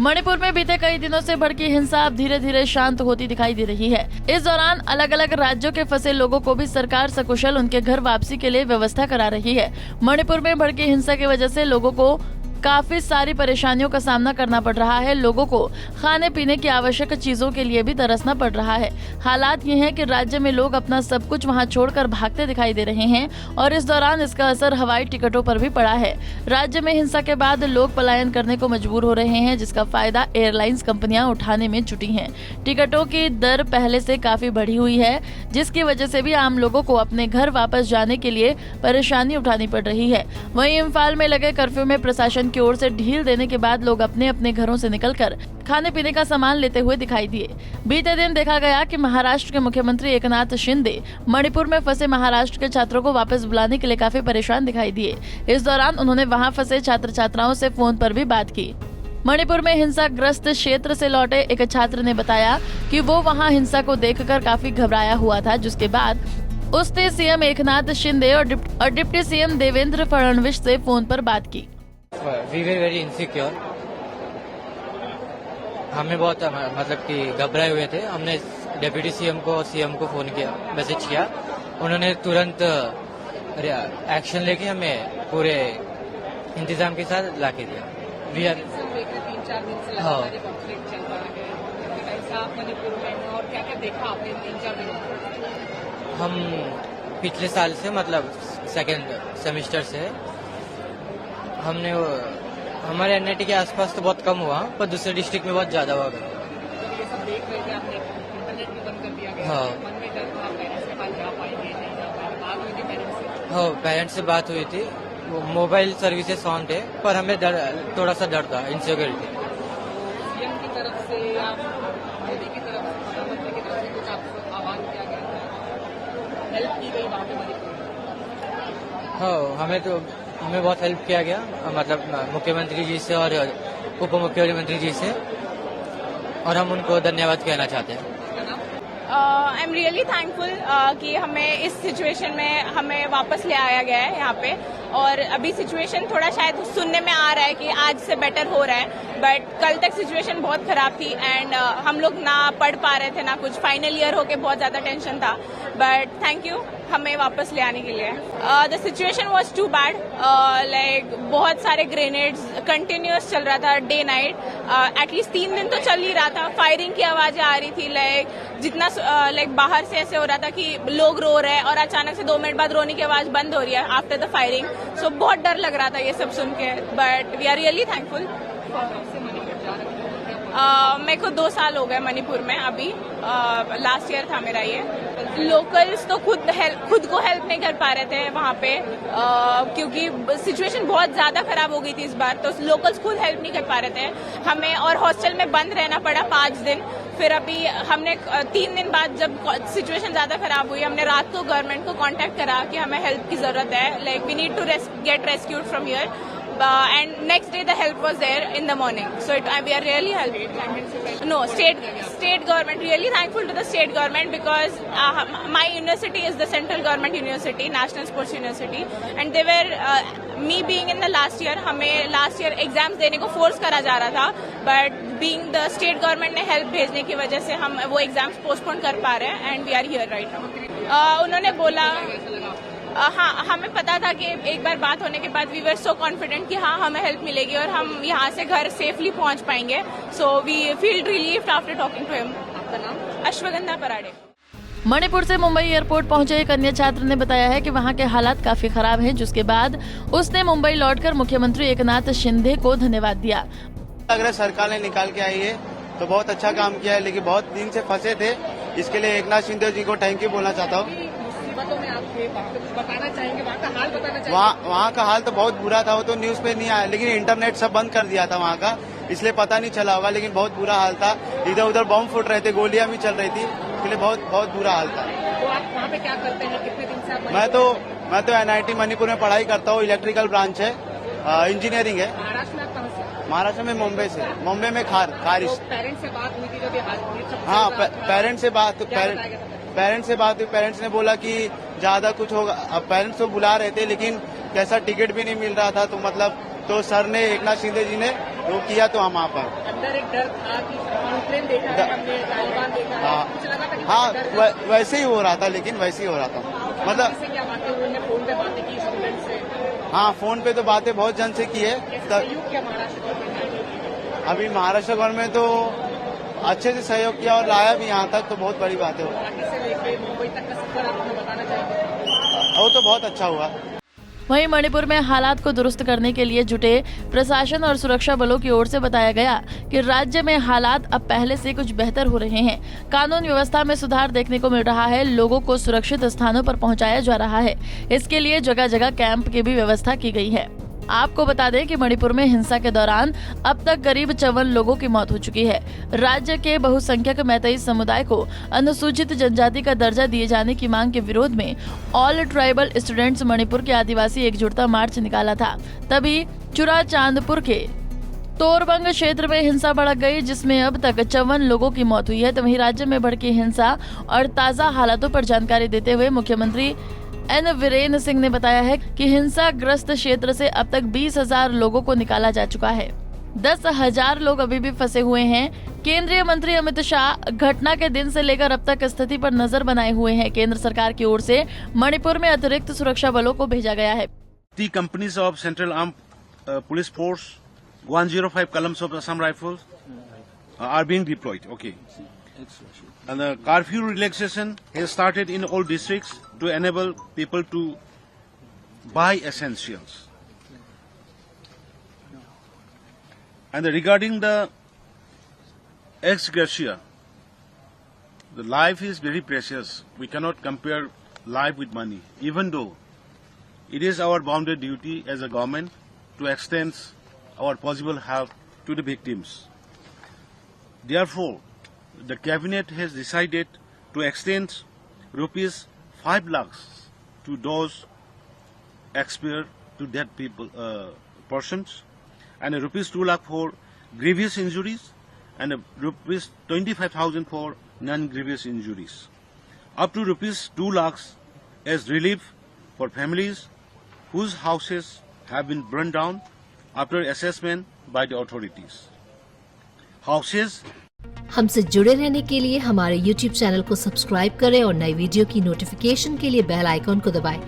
मणिपुर में बीते कई दिनों से भड़की हिंसा अब धीरे धीरे शांत होती दिखाई दे रही है। इस दौरान अलग अलग राज्यों के फंसे लोगों को भी सरकार सकुशल उनके घर वापसी के लिए व्यवस्था करा रही है। मणिपुर में भड़की हिंसा की वजह से लोगों को काफी सारी परेशानियों का सामना करना पड़ रहा है। लोगों को खाने पीने की आवश्यक चीजों के लिए भी तरसना पड़ रहा है। हालात ये हैं कि राज्य में लोग अपना सब कुछ वहां छोड़कर भागते दिखाई दे रहे हैं और इस दौरान इसका असर हवाई टिकटों पर भी पड़ा है। राज्य में हिंसा के बाद लोग पलायन करने को मजबूर हो रहे हैं, जिसका फायदा एयरलाइंस कंपनियां उठाने में जुटी हैं। टिकटों की दर पहले से काफी बढ़ी हुई है, जिसकी वजह से भी आम लोगों को अपने घर वापस जाने के लिए परेशानी उठानी पड़ रही है। वहीं इम्फाल में लगे कर्फ्यू में प्रशासन की ओर से ढील देने के बाद लोग अपने अपने घरों से निकलकर खाने पीने का सामान लेते हुए दिखाई दिए। बीते दिन देखा गया कि महाराष्ट्र के मुख्यमंत्री एकनाथ शिंदे मणिपुर में फंसे महाराष्ट्र के छात्रों को वापस बुलाने के लिए काफी परेशान दिखाई दिए। इस दौरान उन्होंने वहां फंसे छात्र छात्राओं से फोन पर भी बात की। मणिपुर में हिंसाग्रस्त क्षेत्र से लौटे एक छात्र ने बताया कि वो वहां हिंसा को देखकर काफी घबराया हुआ था, जिसके बाद उसने सीएम एकनाथ शिंदे और डिप्टी सीएम देवेंद्र फडणवीस से फोन पर बात की। We were very insecure. हमें बहुत मतलब कि घबराए हुए थे। हमने डिप्टी सीएम को फोन किया, मैसेज किया। उन्होंने तुरंत एक्शन लेके हमें पूरे इंतजाम के साथ लाके दिया। वी आर 3-4 दिन से लगातार कॉन्फ्लिक्ट चल रहा है। ऐसा मणिपुर में और क्या क्या देखा आपने 3-4 दिनों में? हम पिछले साल से मतलब सेकेंड सेमेस्टर से हमने हमारे एनआईटी के आसपास तो बहुत कम हुआ, पर दूसरे डिस्ट्रिक्ट में बहुत ज्यादा हुआ। ये सब देख रहे थे आपने, इंटरनेट भी बंद कर दिया गया। हाँ। मन में डर था, पेरेंट्स के पास जा पाएंगे नहीं जा पाएंगे। बात हुई थी पेरेंट्स से? हाँ, पेरेंट्स से बात हुई थी। वो मोबाइल सर्विसेज ऑन थे, पर हमें थोड़ा सा डर था, इनसिक्योरिटी। सीएम की तरफ से या मोदी की तरफ से, प्रधानमंत्री की तरफ से कुछ आपको आह्वान किया गया था, हेल्प की गई वहाँ पे मणिपुर? हाँ, हमें बहुत हेल्प किया गया, मतलब मुख्यमंत्री जी से और उप मुख्यमंत्री जी से, और हम उनको धन्यवाद कहना चाहते हैं। आई एम रियली थैंकफुल कि हमें इस सिचुएशन में हमें वापस ले आया गया है यहाँ पे। और अभी सिचुएशन थोड़ा शायद सुनने में आ रहा है कि आज से बेटर हो रहा है, बट कल तक सिचुएशन बहुत खराब थी एंड हम लोग ना पढ़ पा रहे थे ना कुछ। फाइनल ईयर होके बहुत ज्यादा टेंशन था, बट थैंक यू हमें वापस ले आने के लिए। The situation was too bad, like बहुत सारे ग्रेनेड्स कंटिन्यूअस चल रहा था डे नाइट। एटलीस्ट 3 दिन तो चल ही रहा था। फायरिंग की आवाजें आ रही थी, लाइक जितना लाइक बाहर से ऐसे हो रहा था कि लोग रो रहे हैं और अचानक से 2 मिनट बाद रोने की आवाज बंद हो रही है आफ्टर द फायरिंग। सो बहुत डर लग रहा था ये सब सुन के, but we are really thankful. मेरे को 2 साल हो गए मणिपुर में। अभी लास्ट ईयर था मेरा ये। लोकल्स तो खुद को हेल्प नहीं कर पा रहे थे वहाँ पे, क्योंकि सिचुएशन बहुत ज्यादा खराब हो गई थी इस बार, तो लोकल्स खुद हेल्प नहीं कर पा रहे थे हमें। और हॉस्टल में बंद रहना पड़ा 5 दिन। फिर अभी हमने 3 दिन बाद जब सिचुएशन ज्यादा खराब हुई, हमने रात को गवर्नमेंट को कांटेक्ट करा कि हमें हेल्प की जरूरत है, like we need to get rescued from here. And next day the help was there in the morning, so we are really helping. No, state government, really thankful to the state government, because my university is the central government university, National Sports University, and they were me being in the last year, हमें last year exams देने को force करा जा रहा था, but being the state government ने help भेजने की वजह से हम वो exams postpone कर पा रहे हैं, and we are here right now. उन्होंने बोला, हाँ, हमें पता था कि एक बार बात होने के बाद वी वर सो कॉन्फिडेंट कि हाँ हमें हेल्प मिलेगी और हम यहाँ से घर सेफली पहुँच पाएंगे। So we feel relieved after talking to him. आपका नाम? अश्वगंधा पराडे। मणिपुर से मुंबई एयरपोर्ट पहुंचे एक अन्य छात्र ने बताया है कि वहां के हालात काफी खराब हैं, जिसके बाद उसने मुंबई लौटकर मुख्यमंत्री एकनाथ शिंदे को धन्यवाद दिया। अगर सरकार ने निकाल के आई है तो बहुत अच्छा काम किया है, लेकिन बहुत दिन से फंसे थे, इसके लिए एकनाथ शिंदे जी को थैंक यू बोलना चाहता हूँ। में आप कुछ बताना चाहेंगे? वहाँ का हाल बताना चाहेंगे? वहाँ का हाल तो बहुत बुरा था, वो तो न्यूज पे नहीं आया, लेकिन इंटरनेट सब बंद कर दिया था वहाँ का, इसलिए पता नहीं चला होगा, लेकिन बहुत बुरा हाल था। इधर उधर बम फूट रहे थे, गोलियां भी चल रही थी, इसलिए बहुत बुरा हाल था। तो आप वहाँ पे क्या करते हैं? कितने दिन से आप? मैं तो एनआईटी मणिपुर में पढ़ाई करता हूँ, इलेक्ट्रिकल ब्रांच है, इंजीनियरिंग है। महाराष्ट्र में आप कहाँ से? महाराष्ट्र में मुंबई में खारिश। पेरेंट्स से बात हुई थी जब ये हाँ, पेरेंट्स से बात हुई। पेरेंट्स ने बोला कि ज्यादा कुछ होगा। अब पेरेंट्स तो बुला रहे थे, लेकिन कैसा टिकट भी नहीं मिल रहा था, तो मतलब तो सर ने एकनाथ शिंदे जी ने वो किया, तो हम वहाँ पर अंदर एक डर था कि यूक्रेन देखा है हमने, तालिबान देखा है, हाँ। कुछ लगा था कि हाँ डर है? वैसे ही हो रहा था, लेकिन वैसे ही हो रहा था मतलब। किससे क्या बातें हुई? उन्होंने फोन पे बातें की स्टूडेंट से? हाँ फोन पे तो बातें बहुत जन से की है। कैसे सहयोग किया महाराष्ट्र गवर्नमेंट? अभी महाराष्ट्र गवर्नमेंट तो अच्छे से सहयोग किया और लाया भी यहाँ तक, तो बहुत बड़ी बात है। गुवाहाटी से लेके मुंबई तक का सफर आप हमें बताना चाहेंगे? वो तो बहुत अच्छा हुआ। वहीं मणिपुर में हालात को दुरुस्त करने के लिए जुटे प्रशासन और सुरक्षा बलों की ओर से बताया गया कि राज्य में हालात अब पहले से कुछ बेहतर हो रहे हैं। कानून व्यवस्था में सुधार देखने को मिल रहा है, लोगों को सुरक्षित स्थानों पर पहुंचाया जा रहा है। इसके लिए जगह जगह कैंप की भी व्यवस्था की गई है। आपको बता दें कि मणिपुर में हिंसा के दौरान अब तक करीब 54 लोगों की मौत हो चुकी है। राज्य के बहुसंख्यक मैतेई समुदाय को अनुसूचित जनजाति का दर्जा दिए जाने की मांग के विरोध में ऑल ट्राइबल स्टूडेंट्स मणिपुर के आदिवासी एकजुटता मार्च निकाला था। तभी चुराचांदपुर के तोरबंग क्षेत्र में हिंसा भड़क गई, जिसमें अब तक 54 लोगों की मौत हुई है। तो वहीं राज्य में भड़की हिंसा और ताजा हालातों पर जानकारी देते हुए मुख्यमंत्री एन वीरेंद्र सिंह ने बताया है कि हिंसा ग्रस्त क्षेत्र से अब तक 20,000 लोगों को निकाला जा चुका है। 10,000 लोग अभी भी फंसे हुए हैं। केंद्रीय मंत्री अमित शाह घटना के दिन से लेकर अब तक स्थिति पर नजर बनाए हुए हैं। केंद्र सरकार की ओर से मणिपुर में अतिरिक्त सुरक्षा बलों को भेजा गया है। 3 companies of Central Armed Police Force, 105 columns of Assam Rifles are being deployed. Okay. And the curfew relaxation has started in all districts to enable people to buy essentials. And regarding the ex gratia, the life is very precious. We cannot compare life with money, even though it is our bounden duty as a government to extend our possible help to the victims. Therefore, the cabinet has decided to extend rupees 5 lakhs to those expired to dead people, persons, and rupees 2 lakh for grievous injuries, and rupees 25,000 for non-grievous injuries. Up to rupees 2 lakhs as relief for families whose houses have been burned down after assessment by the authorities. Houses हमसे जुड़े रहने के लिए हमारे YouTube channel को subscribe करें और नई वीडियो की नोटिफिकेशन के लिए बेल आइकॉन को दबाएं।